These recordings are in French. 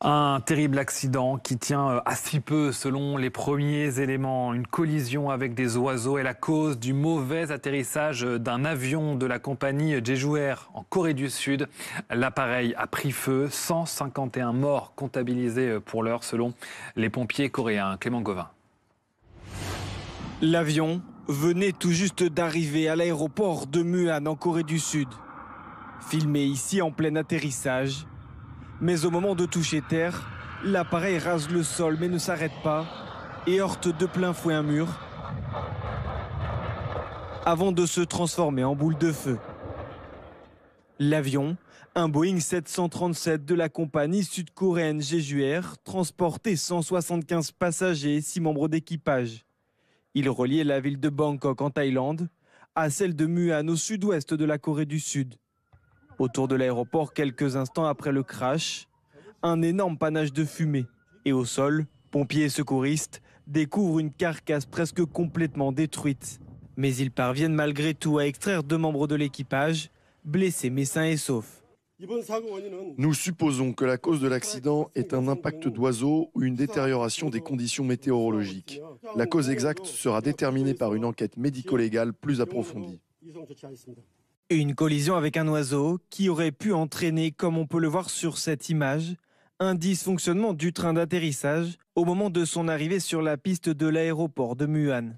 Un terrible accident qui tient à si peu selon les premiers éléments. Une collision avec des oiseaux est la cause du mauvais atterrissage d'un avion de la compagnie Jeju Air en Corée du Sud. L'appareil a pris feu, 151 morts comptabilisés pour l'heure selon les pompiers coréens. Clément Gauvin. L'avion venait tout juste d'arriver à l'aéroport de Muan en Corée du Sud. Filmé ici en plein atterrissage. Mais au moment de toucher terre, l'appareil rase le sol mais ne s'arrête pas et heurte de plein fouet un mur avant de se transformer en boule de feu. L'avion, un Boeing 737 de la compagnie sud-coréenne Jeju Air, transportait 175 passagers et 6 membres d'équipage. Il reliait la ville de Bangkok en Thaïlande à celle de Muan au sud-ouest de la Corée du Sud. Autour de l'aéroport, quelques instants après le crash, un énorme panache de fumée. Et au sol, pompiers et secouristes découvrent une carcasse presque complètement détruite. Mais ils parviennent malgré tout à extraire 2 membres de l'équipage, blessés mais sains et saufs. Nous supposons que la cause de l'accident est un impact d'oiseau ou une détérioration des conditions météorologiques. La cause exacte sera déterminée par une enquête médico-légale plus approfondie. Une collision avec un oiseau qui aurait pu entraîner, comme on peut le voir sur cette image, un dysfonctionnement du train d'atterrissage au moment de son arrivée sur la piste de l'aéroport de Muan.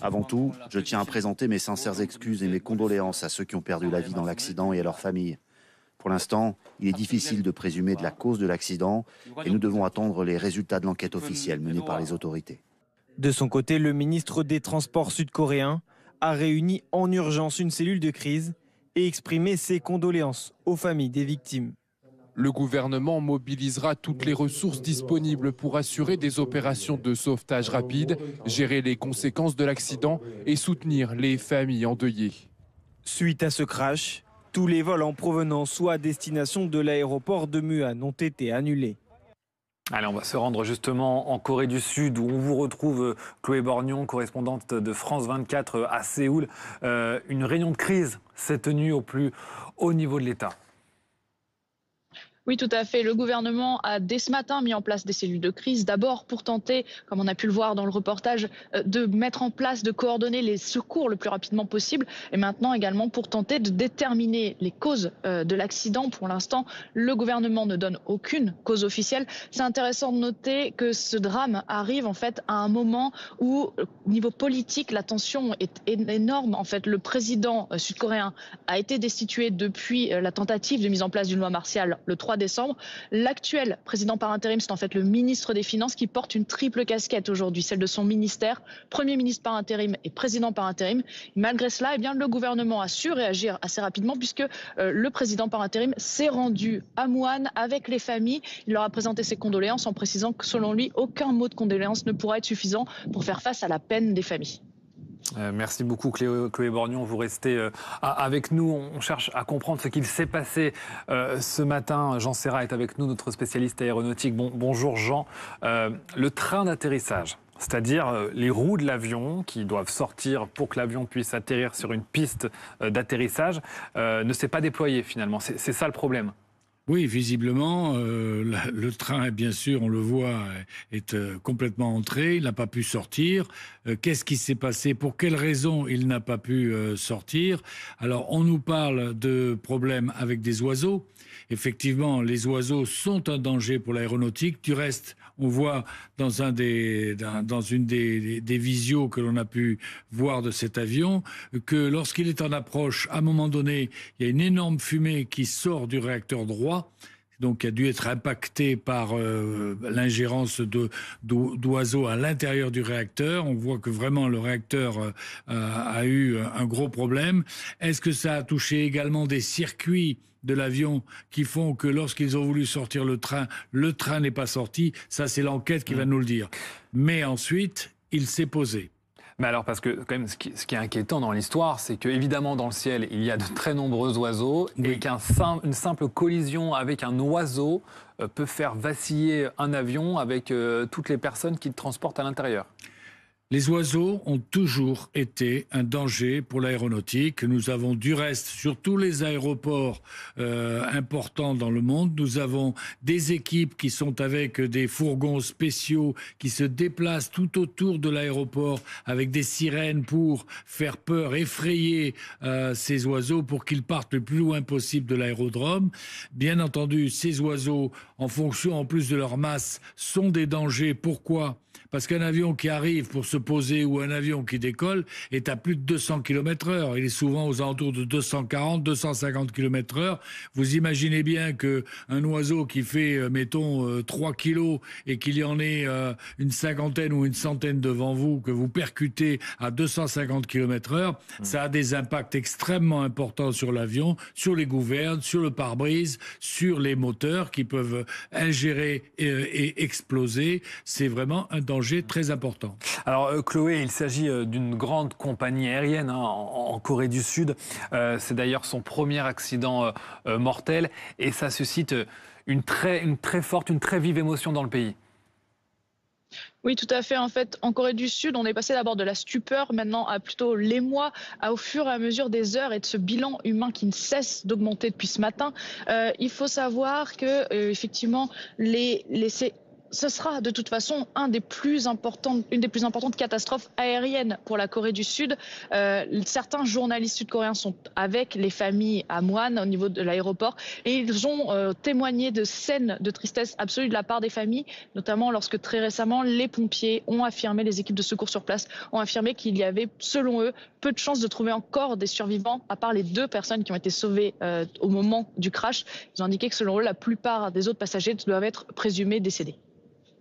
Avant tout, je tiens à présenter mes sincères excuses et mes condoléances à ceux qui ont perdu la vie dans l'accident et à leurs familles. Pour l'instant, il est difficile de présumer de la cause de l'accident et nous devons attendre les résultats de l'enquête officielle menée par les autorités. De son côté, le ministre des Transports sud-coréen a réuni en urgence une cellule de crise et exprimé ses condoléances aux familles des victimes. Le gouvernement mobilisera toutes les ressources disponibles pour assurer des opérations de sauvetage rapide, gérer les conséquences de l'accident et soutenir les familles endeuillées. Suite à ce crash, tous les vols en provenance ou à destination de l'aéroport de Muan ont été annulés. Allez, on va se rendre justement en Corée du Sud où on vous retrouve Chloé Borgnon, correspondante de France 24 à Séoul. Une réunion de crise s'est tenue au plus haut niveau de l'État. Oui, tout à fait. Le gouvernement a dès ce matin mis en place des cellules de crise. D'abord pour tenter, comme on a pu le voir dans le reportage, de mettre en place, de coordonner les secours le plus rapidement possible. Et maintenant également pour tenter de déterminer les causes de l'accident. Pour l'instant, le gouvernement ne donne aucune cause officielle. C'est intéressant de noter que ce drame arrive en fait à un moment où, au niveau politique, la tension est énorme. En fait, le président sud-coréen a été destitué depuis la tentative de mise en place d'une loi martiale le 3 décembre. L'actuel président par intérim, c'est en fait le ministre des Finances qui porte une triple casquette aujourd'hui, celle de son ministère, Premier ministre par intérim et président par intérim. Et malgré cela, eh bien, le gouvernement a su réagir assez rapidement puisque le président par intérim s'est rendu à Muan avec les familles. Il leur a présenté ses condoléances en précisant que selon lui, aucun mot de condoléances ne pourra être suffisant pour faire face à la peine des familles. Merci beaucoup Chloé Borgnon, vous restez avec nous, on cherche à comprendre ce qu'il s'est passé ce matin. Jean Serra est avec nous, notre spécialiste aéronautique. Bonjour Jean, le train d'atterrissage, c'est-à-dire les roues de l'avion qui doivent sortir pour que l'avion puisse atterrir sur une piste d'atterrissage, ne s'est pas déployé finalement, c'est ça le problème. Oui, visiblement, le train, bien sûr, on le voit, est complètement entré. Il n'a pas pu sortir. Qu'est-ce qui s'est passé? Pour quelles raisons il n'a pas pu sortir? Alors, on nous parle de problèmes avec des oiseaux. Effectivement, les oiseaux sont un danger pour l'aéronautique. Du reste, on voit dans une des visios que l'on a pu voir de cet avion que lorsqu'il est en approche, à un moment donné, il y a une énorme fumée qui sort du réacteur droit, donc qui a dû être impacté par l'ingérence d'oiseaux à l'intérieur du réacteur. On voit que vraiment le réacteur a eu un gros problème. Est-ce que ça a touché également des circuits de l'avion qui font que lorsqu'ils ont voulu sortir le train n'est pas sorti? Ça, c'est l'enquête qui va nous le dire. Mais ensuite, il s'est posé. Mais alors, parce que quand même, ce qui est inquiétant dans l'histoire, c'est qu'évidemment, dans le ciel, il y a de très nombreux oiseaux, oui, et qu'une simple collision avec un oiseau peut faire vaciller un avion avec toutes les personnes qui le transportent à l'intérieur. Les oiseaux ont toujours été un danger pour l'aéronautique. Nous avons du reste, sur tous les aéroports importants dans le monde, nous avons des équipes qui sont avec des fourgons spéciaux qui se déplacent tout autour de l'aéroport avec des sirènes pour faire peur, effrayer ces oiseaux pour qu'ils partent le plus loin possible de l'aérodrome. Bien entendu, ces oiseaux, en fonction en plus de leur masse, sont des dangers. Pourquoi ? Parce qu'un avion qui arrive pour se poser ou un avion qui décolle est à plus de 200 km/h. Il est souvent aux alentours de 240, 250 km/h. Vous imaginez bien qu'un oiseau qui fait, mettons, 3 kilos et qu'il y en ait une cinquantaine ou une centaine devant vous, que vous percutez à 250 km/h, ça a des impacts extrêmement importants sur l'avion, sur les gouvernes, sur le pare-brise, sur les moteurs qui peuvent ingérer et exploser. C'est vraiment un danger très important. Alors Chloé, il s'agit d'une grande compagnie aérienne en Corée du Sud. C'est d'ailleurs son premier accident mortel et ça suscite une très forte, une très vive émotion dans le pays. Oui, tout à fait. En fait, en Corée du Sud, on est passé d'abord de la stupeur, maintenant à plutôt l'émoi, au fur et à mesure des heures et de ce bilan humain qui ne cesse d'augmenter depuis ce matin. Il faut savoir que, effectivement, ce sera de toute façon une des plus importantes catastrophes aériennes pour la Corée du Sud. Certains journalistes sud-coréens sont avec les familles à Muan au niveau de l'aéroport et ils ont témoigné de scènes de tristesse absolue de la part des familles, notamment lorsque très récemment les pompiers ont affirmé, les équipes de secours sur place ont affirmé qu'il y avait, selon eux, peu de chances de trouver encore des survivants, à part les 2 personnes qui ont été sauvées au moment du crash. Ils ont indiqué que selon eux, la plupart des autres passagers doivent être présumés décédés.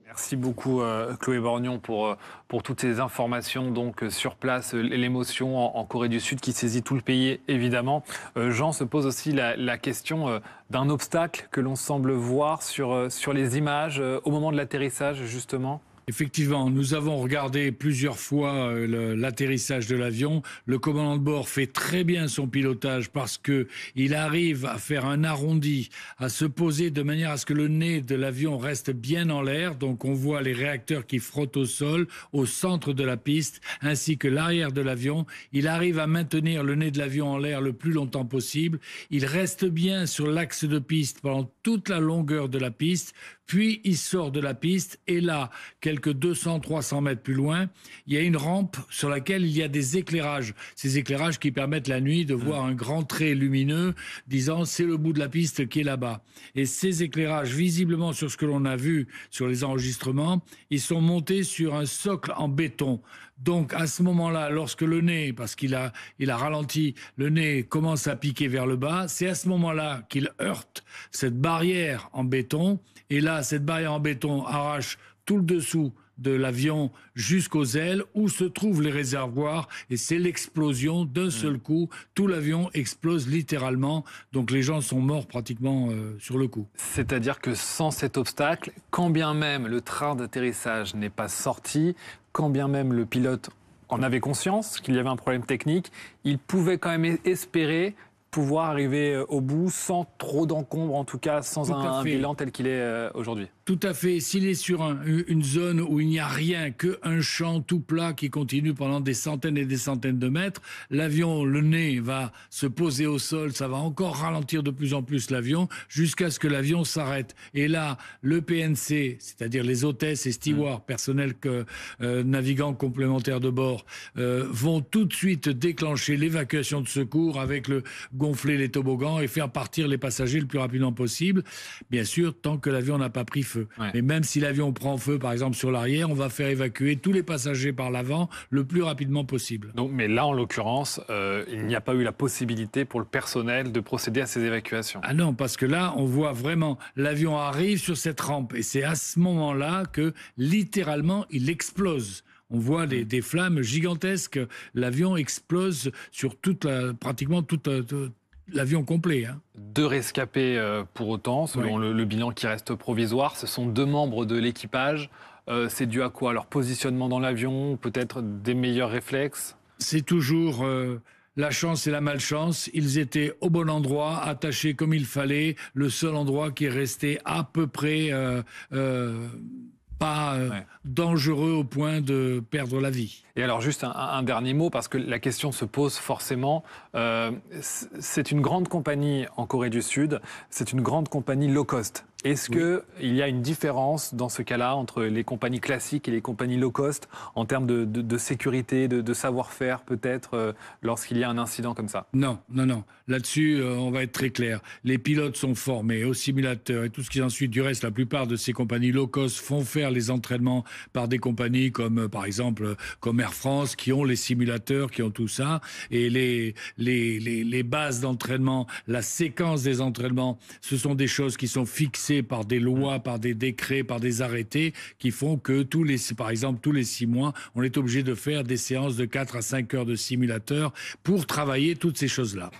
Merci beaucoup Chloé Borgnon pour toutes ces informations donc sur place, l'émotion en Corée du Sud qui saisit tout le pays évidemment. Jean, se pose aussi la question d'un obstacle que l'on semble voir sur les images au moment de l'atterrissage justement. Effectivement, nous avons regardé plusieurs fois l'atterrissage de l'avion. Le commandant de bord fait très bien son pilotage parce que il arrive à faire un arrondi, à se poser de manière à ce que le nez de l'avion reste bien en l'air. Donc on voit les réacteurs qui frottent au sol, au centre de la piste, ainsi que l'arrière de l'avion. Il arrive à maintenir le nez de l'avion en l'air le plus longtemps possible. Il reste bien sur l'axe de piste pendant toute la longueur de la piste. Puis il sort de la piste et là, quelques 200-300 mètres plus loin, il y a une rampe sur laquelle il y a des éclairages. Ces éclairages qui permettent la nuit de voir un grand trait lumineux disant c'est le bout de la piste qui est là-bas. Et ces éclairages, visiblement sur ce que l'on a vu sur les enregistrements, ils sont montés sur un socle en béton. Donc à ce moment-là, lorsque le nez, parce qu'il a ralenti, le nez commence à piquer vers le bas, c'est à ce moment-là qu'il heurte cette barrière en béton. Et là, cette barrière en béton arrache tout le dessous de l'avion jusqu'aux ailes où se trouvent les réservoirs et c'est l'explosion d'un seul coup. Tout l'avion explose littéralement. Donc les gens sont morts pratiquement sur le coup. C'est-à-dire que sans cet obstacle, quand bien même le train d'atterrissage n'est pas sorti, quand bien même le pilote en avait conscience qu'il y avait un problème technique, il pouvait quand même espérer pouvoir arriver au bout sans trop d'encombre, en tout cas sans un bilan tel qu'il est aujourd'hui. Tout à fait. S'il est sur une zone où il n'y a rien, qu'un champ tout plat qui continue pendant des centaines et des centaines de mètres, l'avion, le nez va se poser au sol, ça va encore ralentir de plus en plus l'avion jusqu'à ce que l'avion s'arrête. Et là, le PNC, c'est-à-dire les hôtesses et stewards, personnel navigants complémentaires de bord, vont tout de suite déclencher l'évacuation de secours avec gonfler les toboggans et faire partir les passagers le plus rapidement possible. Bien sûr, tant que l'avion n'a pas pris feu. Ouais. Mais même si l'avion prend feu, par exemple, sur l'arrière, on va faire évacuer tous les passagers par l'avant le plus rapidement possible. Donc, mais là, en l'occurrence, il n'y a pas eu la possibilité pour le personnel de procéder à ces évacuations. Ah non, parce que là, on voit vraiment, l'avion arrive sur cette rampe et c'est à ce moment-là que, littéralement, il explose. On voit des flammes gigantesques. L'avion explose sur pratiquement toute l'avion complet. 2 rescapés pour autant, selon le bilan qui reste provisoire. Ce sont 2 membres de l'équipage. C'est dû à quoi? Leur positionnement dans l'avion, peut-être des meilleurs réflexes? C'est toujours la chance et la malchance. Ils étaient au bon endroit, attachés comme il fallait. Le seul endroit qui est resté à peu près pas dangereux au point de perdre la vie. Et alors juste un dernier mot, parce que la question se pose forcément. C'est une grande compagnie en Corée du Sud, c'est une grande compagnie low cost. Est-ce qu'il y a une différence dans ce cas-là entre les compagnies classiques et les compagnies low cost en termes de sécurité, de savoir-faire peut-être lorsqu'il y a un incident comme ça? Non. Là-dessus, on va être très clair. Les pilotes sont formés au simulateur et tout ce qui s'ensuit. Du reste, la plupart de ces compagnies low cost font faire les entraînements par des compagnies comme, par exemple, comme Air France, qui ont les simulateurs, qui ont tout ça. Et les bases d'entraînement, la séquence des entraînements, ce sont des choses qui sont fixées par des lois, par des décrets, par des arrêtés, qui font que par exemple, tous les 6 mois, on est obligé de faire des séances de 4 à 5 heures de simulateur pour travailler toutes ces choses-là.